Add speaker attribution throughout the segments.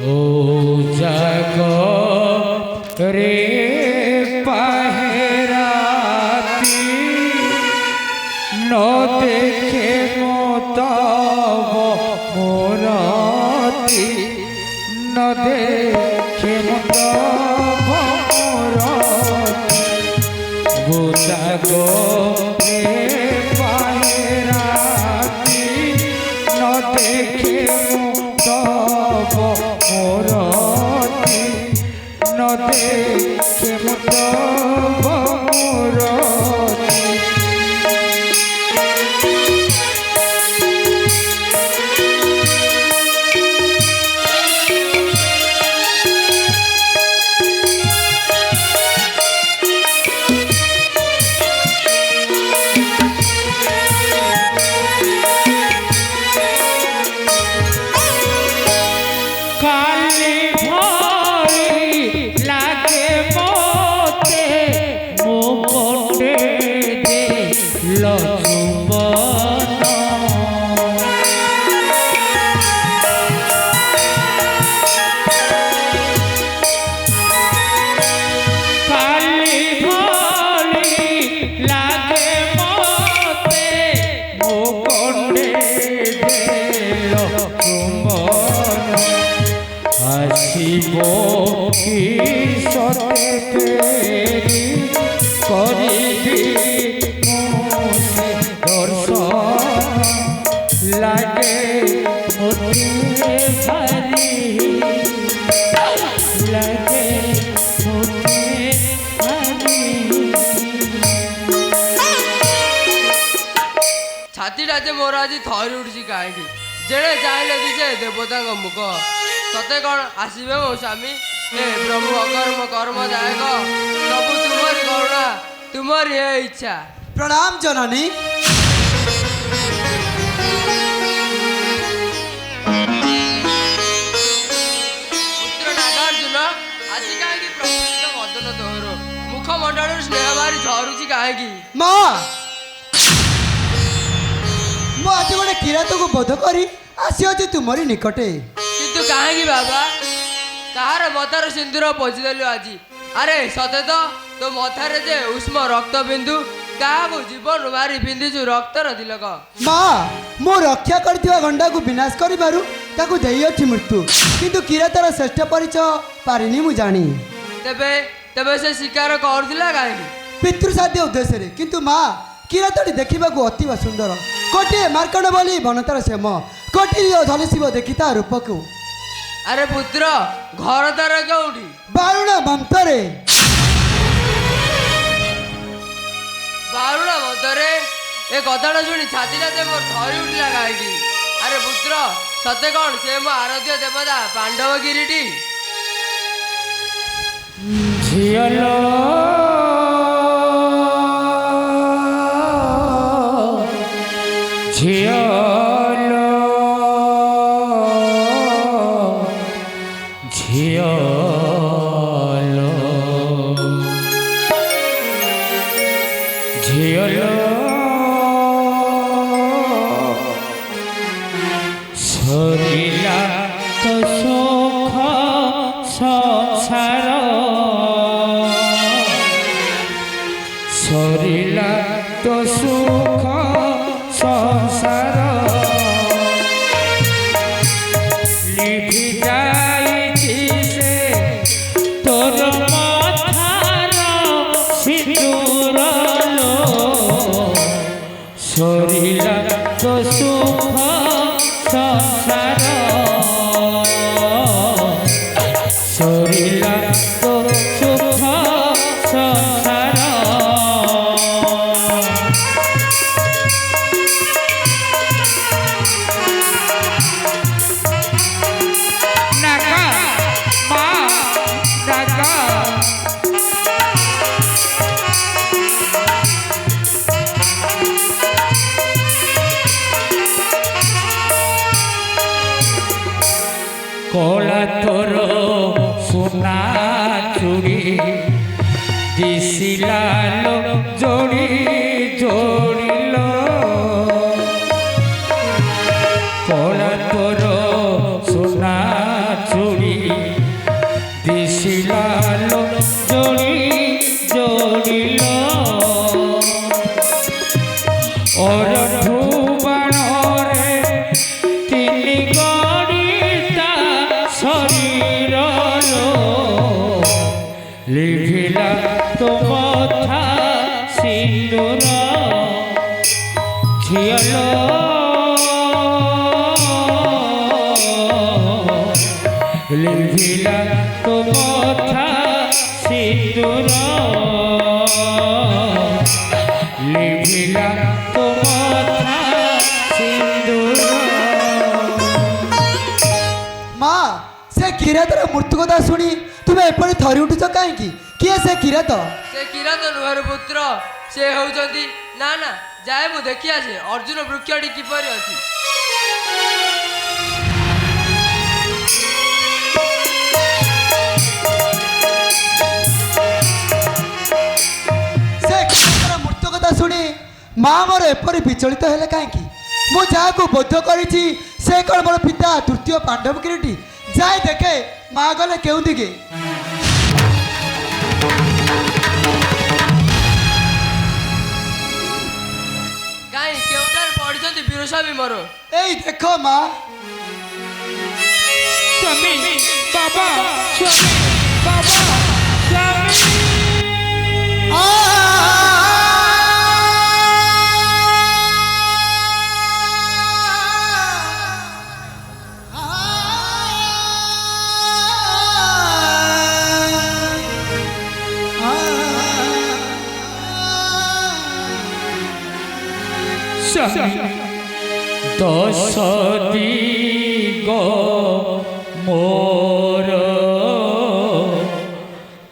Speaker 1: ओ जागो रे पहराती न देखे मोतब मोराती न देखे मोतब मोराती वो जागो रे पहराती न देखे मोतब मोराती न देखे मोतब मोराती काली भरी लागे मोते मुकुटे दे लचुबन काली भरी लागे मोते मुकुटे दे लचुबन आशिबो की सते तेरी करिबी मोसे दर्शन लागे मोते भारी लागे मोते भारी
Speaker 2: छातीटा जे मोर आज थरी उठी कहीं जेड़े चाहले दिशे देवता मुख सते कौन आसबे मो स्वामी हे प्रभु अकर्म कर्म दायक सब तुम्हारी करुणा तुम्हारी है इच्छा।
Speaker 3: प्रणाम जननी।
Speaker 2: पुत्र नागार्जुन आज कहीं प्रभु मदन तोहर मुखमंडल स्नेह मारी झरुची कहीं
Speaker 3: माँ मु आज गोटे किरात को बोध करी आसी तुमरी निकटे
Speaker 2: किंतु कहीं बाबा तार मतार सिंदूर पोछिदेलु आज अरे सते तो मथारे जे उष्म रक्त बिंदु क्या जीवन मारी पिंधिचु रक्तर तिलक
Speaker 3: माँ मु रक्षा करथिबा गंडा को विनाश करिबारु ताकू देइछि मृत्यु किंतु किरातर श्रेष्ठ परिचय पारिनी मु जानी
Speaker 2: तेबे तेबे से शिकार करथिला काहे
Speaker 3: पितृसाध्य उद्देश्य रे किंतु माँ किरातटी देखा अतीब सुंदर कोटे मार्कंड बोली बनतार श्याम कोटी झलसिब देखिता रूप को
Speaker 2: अरे पुत्र घर तार कौटी
Speaker 3: बारुणा मंतरे
Speaker 2: बारुणा मंतरे ए कथाटा शुणी छातीटा मोर थरी उठला कहीं अरे पुत्र सते कौन से मो आराध्य देवता पांडव गिरीटी
Speaker 1: झियलो झियलो झियलो झियलो सरिला तो सुख संसार सरिला तो सुख संसार लिखि जाइछि से तोर मथार सिंदूर लो सरिला तो सुख संसार सरिला तो सुख संसार नागा माँ नागा कोला तोर सोना चूड़ी दिसिला लो जोड़ी जोड़ी लो कोला तोर सोना चूड़ी গেল লিভিলা তো কথা সিঁদুর লিভিলা তো কথা সিঁদুর
Speaker 3: মা ସେ କିରାତର ମୃତ୍ୟୁ କଥା ଶୁଣି ତୁମେ ଏପରି ଥରି ଉଠୁଛ କାହିଁକି କିଏ ସେ କିରାତ
Speaker 2: ସେ କିରାତ ନୁହେଁ ପୁତ୍ର, ସେ ହେଉଛନ୍ତି ନା ନା ଯାଏ ମୁଁ ଦେଖି ଆସେ ଅର୍ଜୁନ ବୃକ୍ଷଟି କିପରି ଅଛି।
Speaker 3: ସେ କିରାତର ମୃତ୍ୟୁ କଥା ଶୁଣି ମା ମୋର ଏପରି ବିଚଳିତ ହେଲେ କାହିଁକି ମୁଁ ଯାହାକୁ ବୋଧ କରିଛି ସେ କ'ଣ ମୋର ପିତା ତୃତୀୟ ପାଣ୍ଡବ କିରୀଟି ଯାଇ ଦେଖେ ମା ଗଲେ କେଉଁ ଦିକେ
Speaker 2: କାହିଁ କେଉଁଠାରେ ପଢିଛନ୍ତି ବୀରସ୍ୱାମୀ ମୋର?
Speaker 3: ଏଇ ଦେଖ ମା
Speaker 1: ସ୍ୱାମୀ ବାବା ସ୍ୱାମୀ ବାବା ସ୍ୱାମୀ দশ দিগ মোর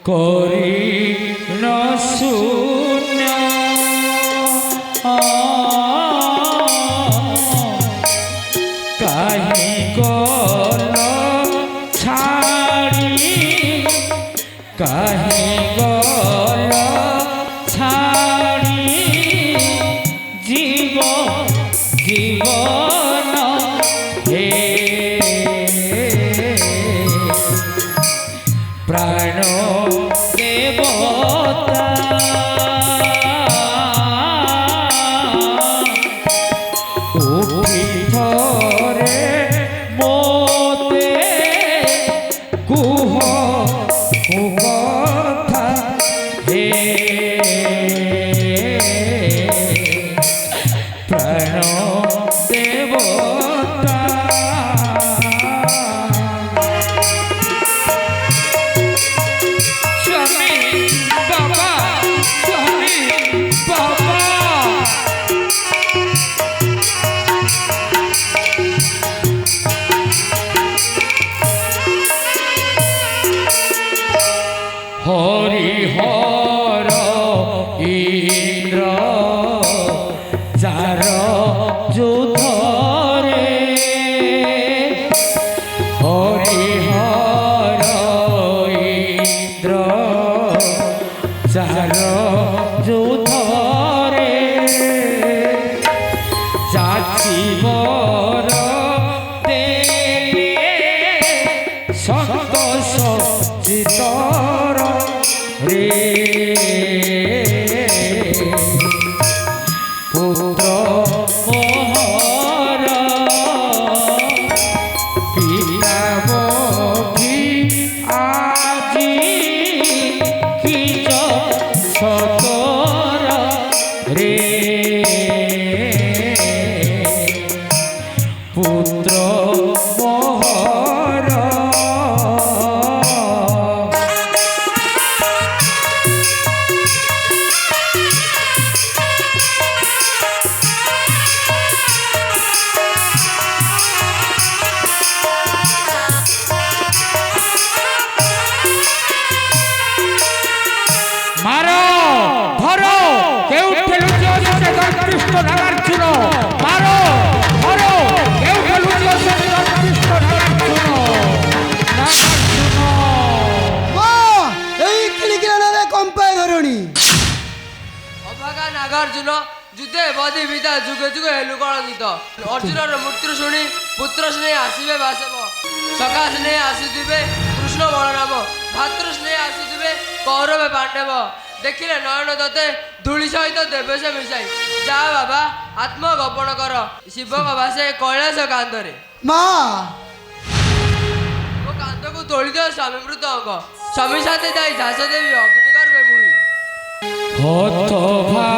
Speaker 1: করি ন শূন্য কাহি গল ছাড়ি কাহি গল ছাড়ি জীব জীবন হে প্রাণ দেবতা উঠি ধরে মোতে কুহ কথা হে প্রাণ দেবতা স্বামী বাবা স্বামী বাবা হরিহর ইন্দ্র যার যুদ্ধরে হরিহর ইন্দ্র যার যুদ্ধরে যাচিবর দেবে সন্তোষ চিতর রে পুত্র মোহর পিতামহী আজি কিচ সতর রে পুত্র মোহর মারো ধরো কেউ ঠেলুছি অসুরে কৃষ্ণ নাগার্জুন মারো ধরো কেউ ঠেলুছি অসুরে কৃষ্ণ নাগার্জুন নাগার্জুন
Speaker 3: মা এই কিলিকিরারে কম্পায় ধরণী
Speaker 2: ଅଭାଗା ନାଗାର୍ଜୁନ ଯୁଦ୍ଧେ ବଧି ବିଦ୍ୟା ଯୁଗେ ଯୁଗେ ହେଲୁ କଳଙ୍କିତ। ଅର୍ଜୁନର ମୃତ୍ୟୁ ଶୁଣି ପୁତ୍ର ସ୍ନେହ ଆସିବେ ବାସବ, ସଖା ସ୍ନେହ ଆସୁଥିବେ କୃଷ୍ଣ ବଳରାମ, ଭାତୃ ସ୍ନେହ ଆସୁଥିବେ କୌରବ ପାଣ୍ଡବ। ଦେଖିଲେ ନୟନ ତତେ ଧୂଳି ସହିତ ଦେବେ ସେ ମିଶାଇ। ଯା ବାବା ଆତ୍ମଗୋପନ କର ଶିବଙ୍କ ଭାଷେ କୈଳାସ କାନ୍ଧରେ।
Speaker 3: ମା
Speaker 2: ମୋ କାନ୍ଧକୁ ତୋଳିଦିଅ ସ୍ୱାମୀ ମୃତ ଅଙ୍ଗ, ସ୍ୱାମୀ ସାଥେ ଯାଇ ଝାସ ଦେବି ଅଗ୍ନିଗର୍ଭେ ମୁହିଁ।
Speaker 1: হত ভা